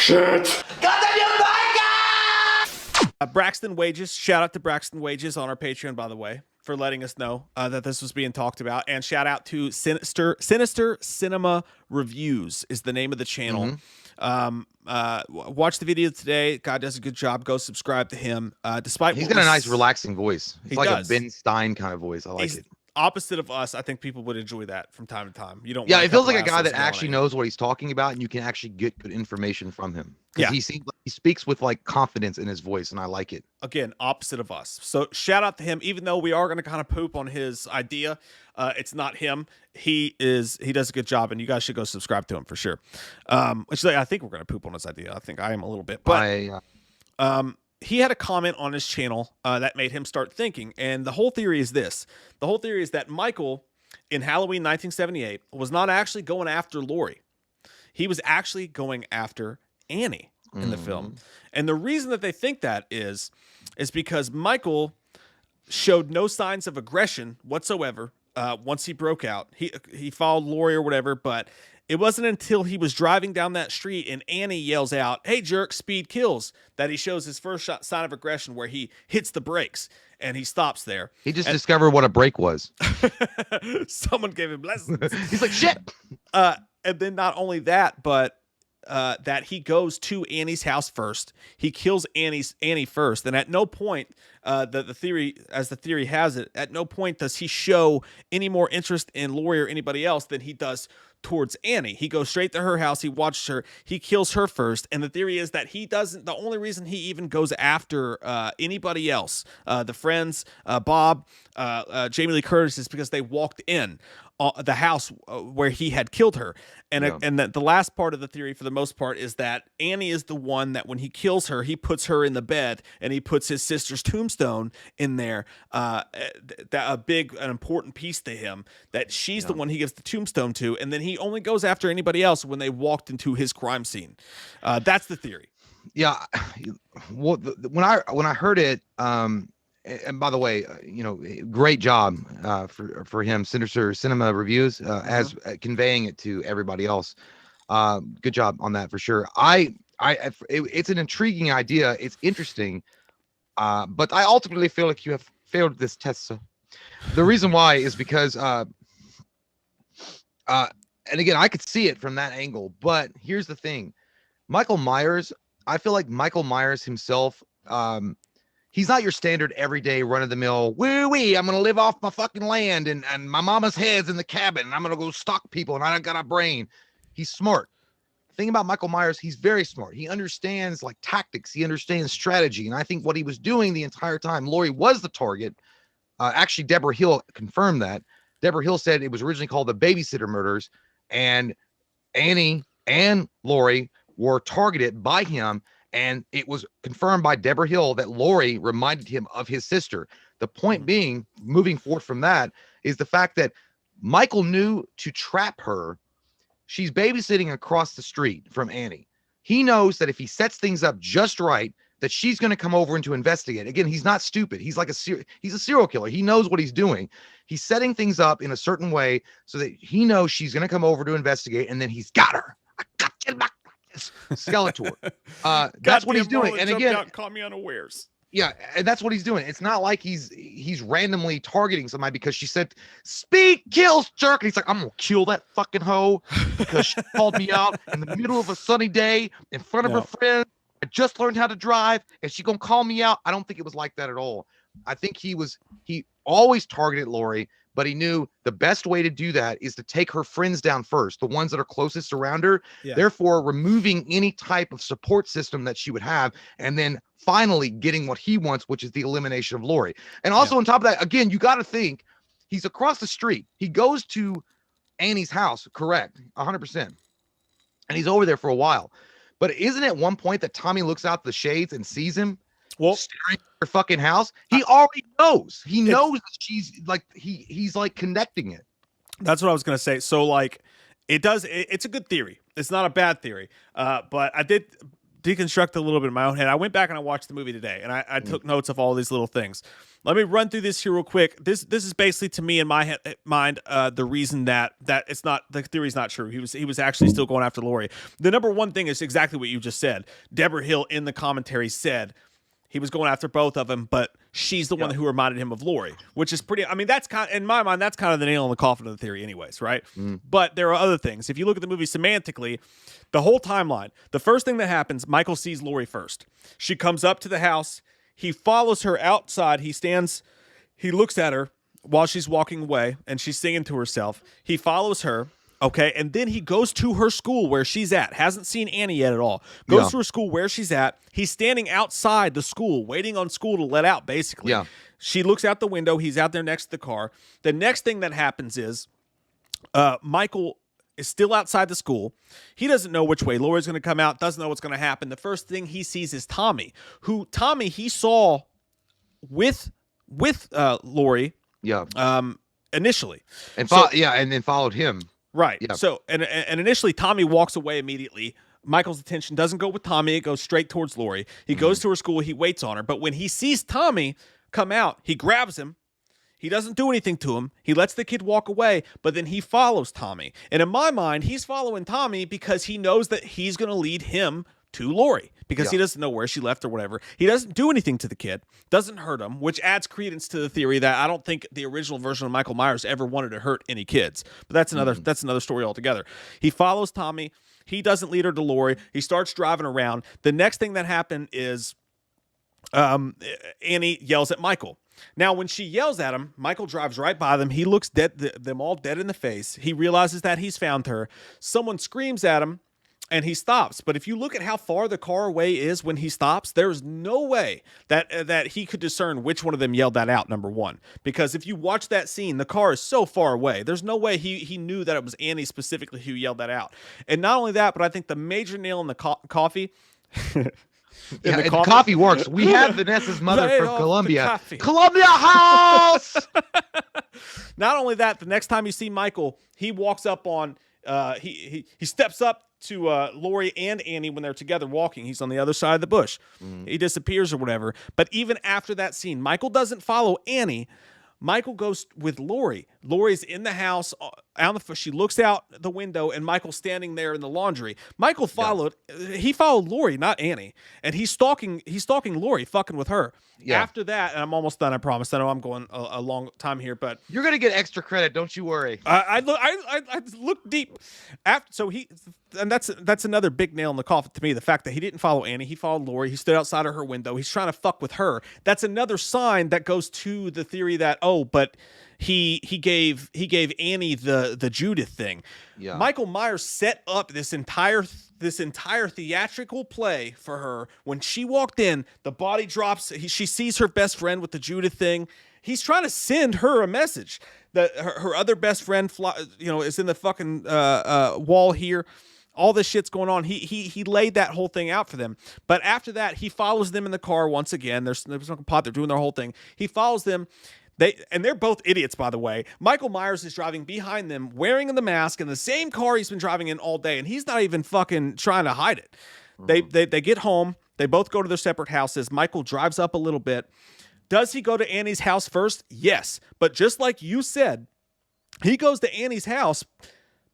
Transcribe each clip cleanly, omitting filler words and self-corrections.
Shit. Braxton Wages, shout out to Braxton Wages on our Patreon, by the way, for letting us know that this was being talked about. And shout out to Sinister Cinema Reviews is the name of the channel. Watch the video today. God does a good job. Go subscribe to him. Despite He's got a nice, relaxing voice. It's like does. a Ben Stein kind of voice. I like it. Opposite of us, I think people would enjoy that from time to time. You don't. Yeah, want it feels like a guy that actually knows what he's talking about, and you can actually get good information from him. Yeah, he seems like he speaks with like confidence in his voice, and I like it. Again, opposite of us. So shout out to him. Even though we are going to kind of poop on his idea, it's not him. He does a good job, and you guys should go subscribe to him for sure. Actually, I think we're going to poop on his idea. I think I am a little bit, but he had a comment on his channel that made him start thinking. And the whole theory is this. The whole theory is that Michael, in Halloween 1978, was not actually going after Laurie. He was actually going after Annie in the film. And the reason that they think that is because Michael showed no signs of aggression whatsoever once he broke out. He followed Laurie or whatever, but it wasn't until he was driving down that street and Annie yells out, "Hey, jerk, speed kills," that he shows his first sign of aggression, where he hits the brakes and he stops there. He just discovered what a brake was. Someone gave him lessons. He's like, shit. And then not only that, but that he goes to Annie's house first. He kills Annie first, and at no point, the theory has it, at no point does he show any more interest in Laurie or anybody else than he does towards Annie. He goes straight to her house. He watches her. He kills her first. And the theory is that he doesn't. The only reason he even goes after anybody else, the friends, Bob, Jamie Lee Curtis, is because they walked in the house where he had killed her. And the last part of the theory, for the most part, is that Annie is the one that when he kills her, he puts her in the bed and he puts his sister's tombstone in there. An important piece to him, that she's the one he gives the tombstone to, and then he only goes after anybody else when they walked into his crime scene. That's the theory. Yeah. Well, when I heard it, and by the way, great job for him, Sinister Cinema Reviews, as conveying it to everybody else. Good job on that for sure. It's an intriguing idea. It's interesting, but I ultimately feel like you have failed this test. So the reason why is because, and again, I could see it from that angle, but here's the thing. Michael Myers, I feel like Michael Myers himself, he's not your standard everyday run-of-the-mill, woo-wee, I'm going to live off my fucking land and my mama's head's in the cabin and I'm going to go stalk people and I got a brain. He's smart. The thing about Michael Myers, he's very smart. He understands like tactics. He understands strategy. And I think what he was doing the entire time, Laurie was the target. Actually, Deborah Hill confirmed that. Deborah Hill said it was originally called the Babysitter Murders, and Annie and Laurie were targeted by him. And it was confirmed by Deborah Hill that Laurie reminded him of his sister. The point being, moving forward from that, is the fact that Michael knew to trap her. She's babysitting across the street from Annie. He knows that if he sets things up just right, that she's going to come over and to investigate. Again, he's not stupid. He's like he's a serial killer. He knows what he's doing. He's setting things up in a certain way so that he knows she's going to come over to investigate, and then he's got her. I got you back. Skeletor. That's what he's doing. And again, caught me unawares. Yeah, and that's what he's doing. It's not like he's randomly targeting somebody because she said speed kills jerk, and he's like, I'm gonna kill that fucking hoe because she called me out in the middle of a sunny day in front of her friend. I just learned how to drive and she gonna call me out. I don't think it was like that at all. I think he always targeted Laurie, but he knew the best way to do that is to take her friends down first, the ones that are closest around her, therefore removing any type of support system that she would have, and then finally getting what he wants, which is the elimination of Laurie. And also on top of that, again, you got to think he's across the street. He goes to Annie's house, correct, 100%. And he's over there for a while. But isn't it at one point that Tommy looks out the shades and sees him? Well, staring at her fucking house. He already knows. He knows that she's like he's like connecting it. That's what I was gonna say. So like, it's a good theory. It's not a bad theory. But I did deconstruct a little bit in my own head. I went back and I watched the movie today, and I took notes of all these little things. Let me run through this here real quick. This is basically, to me, in my mind, the reason that it's not, the theory's not true. He was actually still going after Lori. The number one thing is exactly what you just said. Deborah Hill in the commentary said he was going after both of them, but she's the one who reminded him of Lori, which is pretty. I mean, that's kind of, in my mind, that's kind of the nail in the coffin of the theory, anyways, right? But there are other things. If you look at the movie semantically, the whole timeline, the first thing that happens, Michael sees Lori first. She comes up to the house. He follows her outside. He looks at her while she's walking away, and she's singing to herself. He follows her. Okay, and then he goes to her school where she's at. Hasn't seen Annie yet at all. Goes to her school where she's at. He's standing outside the school, waiting on school to let out, basically. Yeah. She looks out the window. He's out there next to the car. The next thing that happens is Michael is still outside the school. He doesn't know which way Lori's going to come out, doesn't know what's going to happen. The first thing he sees is Tommy, who Tommy he saw with Lori initially. And and then followed him. Right. Yeah. So, and initially Tommy walks away immediately. Michael's attention doesn't go with Tommy. It goes straight towards Lori. He goes to her school. He waits on her. But when he sees Tommy come out, he grabs him. He doesn't do anything to him. He lets the kid walk away, but then he follows Tommy. And in my mind, he's following Tommy because he knows that he's going to lead him to Lori because he doesn't know where she left or whatever. He doesn't do anything to the kid, doesn't hurt him, which adds credence to the theory that I don't think the original version of Michael Myers ever wanted to hurt any kids. But that's another story altogether. He follows Tommy. He doesn't lead her to Lori. He starts driving around. The next thing that happened is Annie yells at Michael. Now, when she yells at him, Michael drives right by them. He looks them all dead in the face. He realizes that he's found her. Someone screams at him. And he stops. But if you look at how far the car away is when he stops, there's no way that he could discern which one of them yelled that out, number one. Because if you watch that scene, the car is so far away. There's no way he knew that it was Annie specifically who yelled that out. And not only that, but I think the major nail in the coffee... the coffee works. We have Vanessa's mother from Colombia. Columbia House! Not only that, the next time you see Michael, he walks up on... he steps up to Lori and Annie when they're together walking. He's on the other side of the bush. He disappears or whatever. But even after that scene, Michael doesn't follow Annie. Michael goes with Lori. Lori's in the house. She looks out the window, and Michael's standing there in the laundry. Michael followed. He followed Lori, not Annie, and he's stalking Lori, fucking with her. Yeah. After that, and I'm almost done. I promise. I know I'm going a long time here, but you're gonna get extra credit. Don't you worry. I look deep. And that's another big nail in the coffin to me. The fact that he didn't follow Annie, he followed Lori. He stood outside of her window. He's trying to fuck with her. That's another sign that goes to the theory that but he gave Annie the Judith thing. Yeah. Michael Myers set up this entire theatrical play for her. When she walked in, the body drops. She sees her best friend with the Judith thing. He's trying to send her a message that her other best friend, is in the fucking wall here. All this shit's going on. He laid that whole thing out for them. But after that, he follows them in the car once again. There's smoking pot. They're doing their whole thing. He follows them. They're both idiots, by the way. Michael Myers is driving behind them, wearing the mask in the same car he's been driving in all day, and he's not even fucking trying to hide it. They get home. They both go to their separate houses. Michael drives up a little bit. Does he go to Annie's house first? Yes. But just like you said, he goes to Annie's house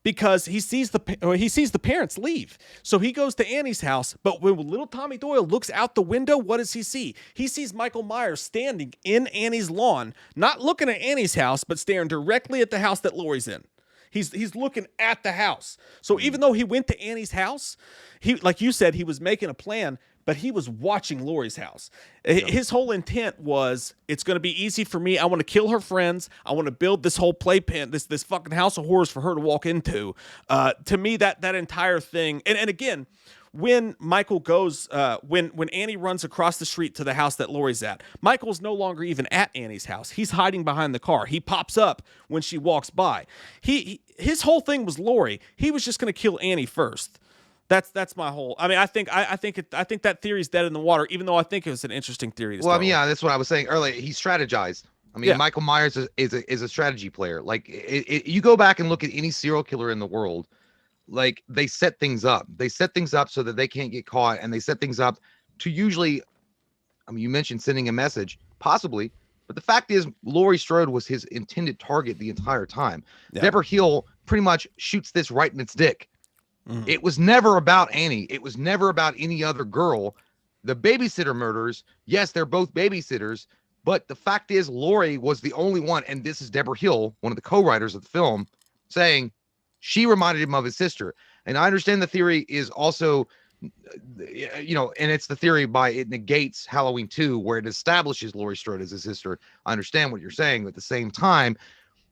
because he sees the parents leave. So he goes to Annie's house, but when little Tommy Doyle looks out the window, what does he see? He sees Michael Myers standing in Annie's lawn, not looking at Annie's house, but staring directly at the house that Lori's in. He's looking at the house. So even though he went to Annie's house, he, like you said, he was making a plan, but he was watching Lori's house. Yeah. His whole intent was, it's going to be easy for me. I want to kill her friends. I want to build this whole playpen, this fucking house of horrors for her to walk into. To me, that entire thing, and again, when Michael goes, when Annie runs across the street to the house that Lori's at, Michael's no longer even at Annie's house. He's hiding behind the car. He pops up when she walks by. His whole thing was Lori. He was just going to kill Annie first. That's my whole. I mean, I think that theory's dead in the water. Even though I think it was an interesting theory. Well, I mean, yeah, that's what I was saying earlier. He strategized. I mean, Michael Myers is a strategy player. Like, you go back and look at any serial killer in the world. like they set things up. They set things up so that they can't get caught, and they set things up to usually, I mean, you mentioned sending a message, possibly, but the fact is, Laurie Strode was his intended target the entire time. Yeah. Deborah Hill pretty much shoots this right in its dick. Mhm. It was never about Annie. It was never about any other girl. The babysitter murders, yes, they're both babysitters, but the fact is, Laurie was the only one, and this is Deborah Hill, one of the co-writers of the film, saying she reminded him of his sister. And I understand the theory is also, you know, and it's the theory by it negates Halloween 2, where it establishes Laurie Strode as his sister. I understand what you're saying, but at the same time,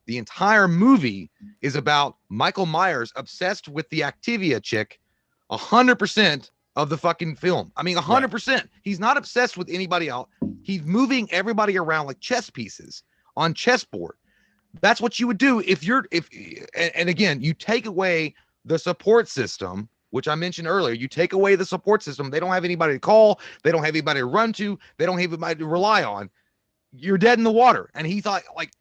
the entire movie is about Michael Myers obsessed with the Activia chick 100% of the fucking film. I mean, 100%. Right. He's not obsessed with anybody else. He's moving everybody around like chess pieces on chessboard. That's what you would do if and again, you take away the support system, which I mentioned earlier. You take away the support system. They don't have anybody to call. They don't have anybody to run to. They don't have anybody to rely on. You're dead in the water. And he thought, like,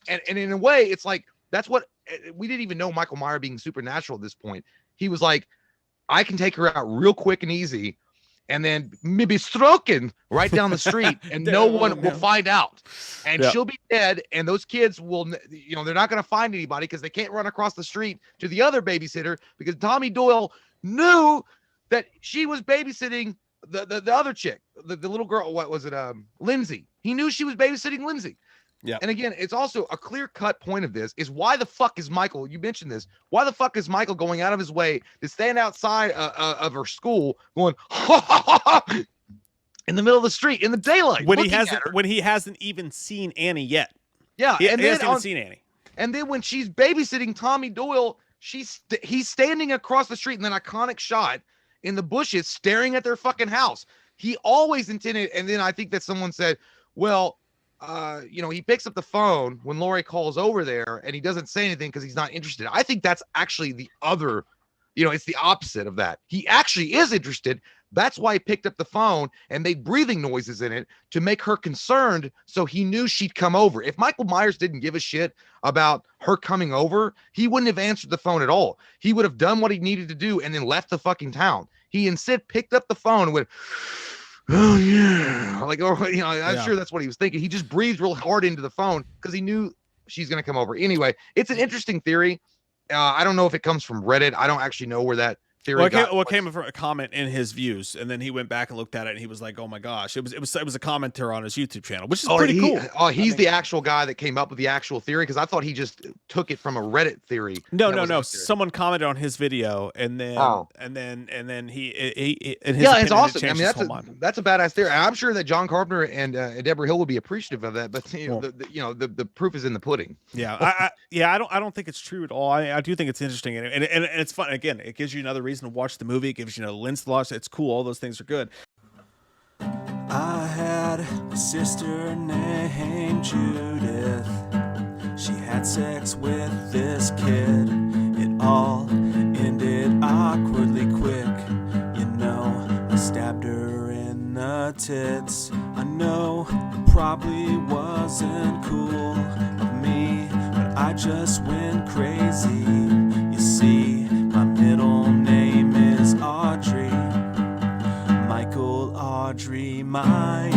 and in a way, it's like, that's what we didn't even know Michael Myers being supernatural at this point. He was like, I can take her out real quick and easy, and then maybe stroking right down the street, and no one will find out, and she'll be dead. And those kids will, you know, they're not going to find anybody because they can't run across the street to the other babysitter, because Tommy Doyle knew that she was babysitting the other chick, the little girl. What was it? Lindsay. He knew she was babysitting Lindsay. Yeah. And again, it's also a clear-cut point of this is, why the fuck is Michael, you mentioned this, why the fuck is Michael going out of his way to stand outside of her school going in the middle of the street in the daylight when he hasn't even seen Annie yet? Yeah, he hasn't even seen Annie. And then when she's babysitting Tommy Doyle, he's standing across the street in an iconic shot in the bushes staring at their fucking house. He always intended, and then I think that someone said, well, you know, he picks up the phone when Laurie calls over there, and he doesn't say anything because he's not interested. I think that's actually the other, you know, it's the opposite of that. He actually is interested. That's why he picked up the phone and made breathing noises in it to make her concerned, so he knew she'd come over. If Michael Myers didn't give a shit about her coming over, he wouldn't have answered the phone at all. He would have done what he needed to do and then left the fucking town. He instead picked up the phone and went, oh yeah, like, or, you know, I'm sure that's what he was thinking. He just breathed real hard into the phone because he knew she's going to come over. Anyway, it's an interesting theory. I don't know if it comes from Reddit. I don't actually know where that theory came from a comment in his views, and then he went back and looked at it, and he was like, "Oh my gosh!" It was a commenter on his YouTube channel, which is pretty cool. Oh, he's the actual guy that came up with the actual theory, because I thought he just took it from a Reddit theory. No. Someone commented on his video, and then he in his it's awesome. I mean, that's a badass theory. I'm sure that John Carpenter and Deborah Hill will be appreciative of that, but you know, the proof is in the pudding. Yeah, I don't think it's true at all. I do think it's interesting, and it's fun. Again, it gives you another reason to watch the movie. It gives you another lens to watch. It's cool. All those things are good. I had a sister named Judith. She had sex with this kid. It all ended awkwardly quick. You know, I stabbed her in the tits. I know it probably wasn't cool of me, but I just went crazy. You see, my middle name is Audrey. Michael Audrey Myers.